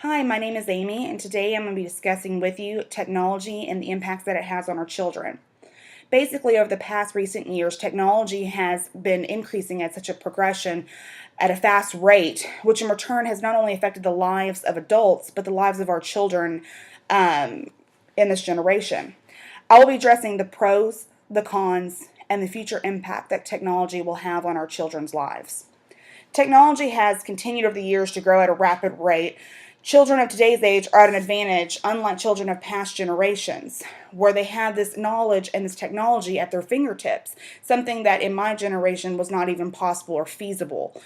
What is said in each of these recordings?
Hi, my name is Amy, and today I'm going to be discussing with you technology and the impacts that it has on our children. Basically, over the past recent years, technology has been increasing at such a progression at a fast rate, which in return has not only affected the lives of adults, but the lives of our children in this generation. I will be addressing the pros, the cons, and the future impact that technology will have on our children's lives. Technology has continued over the years to grow at a rapid rate. Children of today's age are at an advantage, unlike children of past generations, where they have this knowledge and this technology at their fingertips, something that in my generation was not even possible or feasible.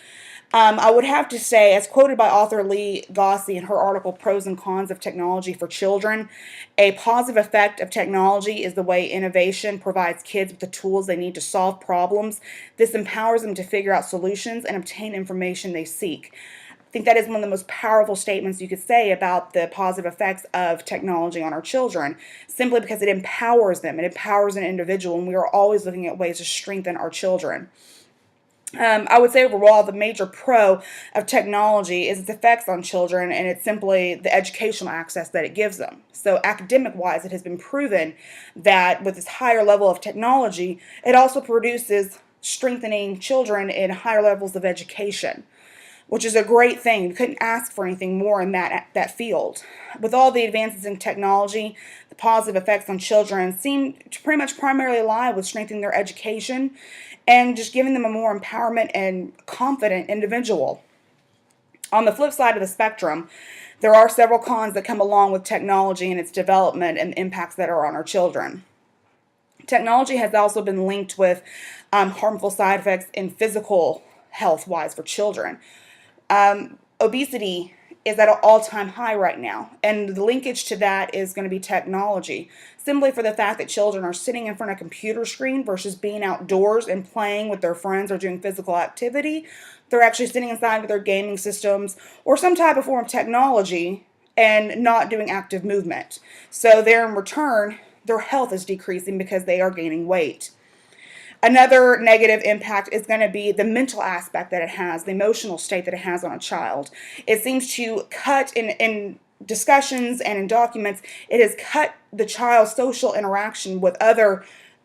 I would have to say, as quoted by author Lee Gossie in her article, Pros and Cons of Technology for Children, a positive effect of technology is the way innovation provides kids with the tools they need to solve problems. This empowers them to figure out solutions and obtain information they seek. I think that is one of the most powerful statements you could say about the positive effects of technology on our children, simply because it empowers them. It empowers an individual, and we are always looking at ways to strengthen our children. I would say overall the major pro of technology is its effects on children, and it's simply the educational access that it gives them. So academic-wise, it has been proven that with this higher level of technology, it also produces strengthening children in higher levels of education, which is a great thing. You couldn't ask for anything more in that field. With all the advances in technology, the positive effects on children seem to pretty much primarily lie with strengthening their education and just giving them a more empowerment and confident individual. On the flip side of the spectrum, there are several cons that come along with technology and its development and the impacts that are on our children. Technology has also been linked with harmful side effects in physical health-wise for children. Obesity is at an all-time high right now, and the linkage to that is going to be technology, simply for the fact that children are sitting in front of a computer screen versus being outdoors and playing with their friends or doing physical activity. They're actually sitting inside with their gaming systems or some type of form of technology and not doing active movement. So there in return, their health is decreasing because they are gaining weight. Another negative impact is going to be the mental aspect that it has, the emotional state that it has on a child. It seems to cut in discussions and in documents, it has cut the child's social interaction with other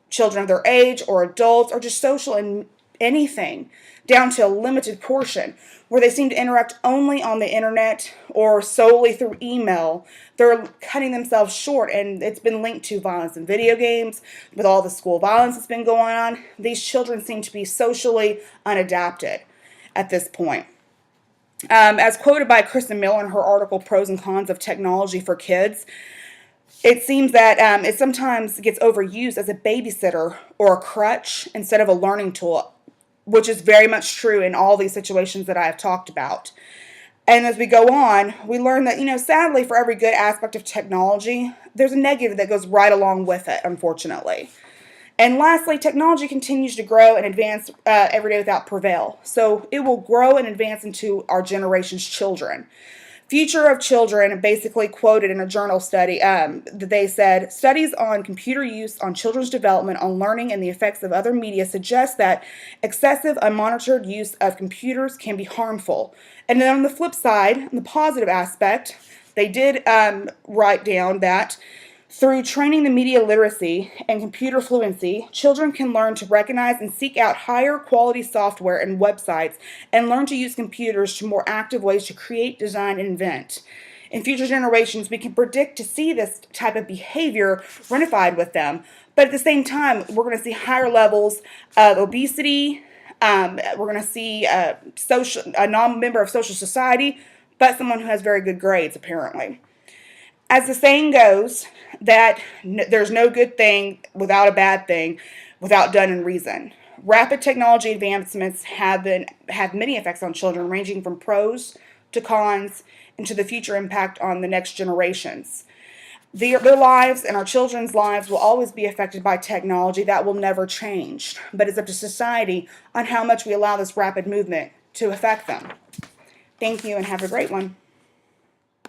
children of their age or adults or just social in anything down to a limited portion, where they seem to interact only on the internet or solely through email. They're cutting themselves short, and it's been linked to violence in video games. With all the school violence that's been going on, these children seem to be socially unadapted at this point. As quoted by Kristen Miller in her article, Pros and Cons of Technology for Kids, it seems that it sometimes gets overused as a babysitter or a crutch instead of a learning tool, which is very much true in all these situations that I have talked about. And as we go on, we learn that, sadly, for every good aspect of technology, there's a negative that goes right along with it, unfortunately. And lastly, technology continues to grow and advance every day without prevail. So it will grow and advance into our generation's children. Future of Children basically quoted in a journal study that they said, studies on computer use on children's development, on learning, and the effects of other media suggest that excessive unmonitored use of computers can be harmful. And then on the flip side, on the positive aspect, they did write down that through training the media literacy and computer fluency, children can learn to recognize and seek out higher quality software and websites and learn to use computers to more active ways to create, design, and invent. In future generations, we can predict to see this type of behavior ratified with them, but at the same time, we're going to see higher levels of obesity. We're going to see a non-member of social society, but someone who has very good grades, apparently. As the saying goes, that there's no good thing without a bad thing, without done in reason. Rapid technology advancements have many effects on children, ranging from pros to cons, and to the future impact on the next generations. Their lives and our children's lives will always be affected by technology. That will never change. But it's up to society on how much we allow this rapid movement to affect them. Thank you, and have a great one.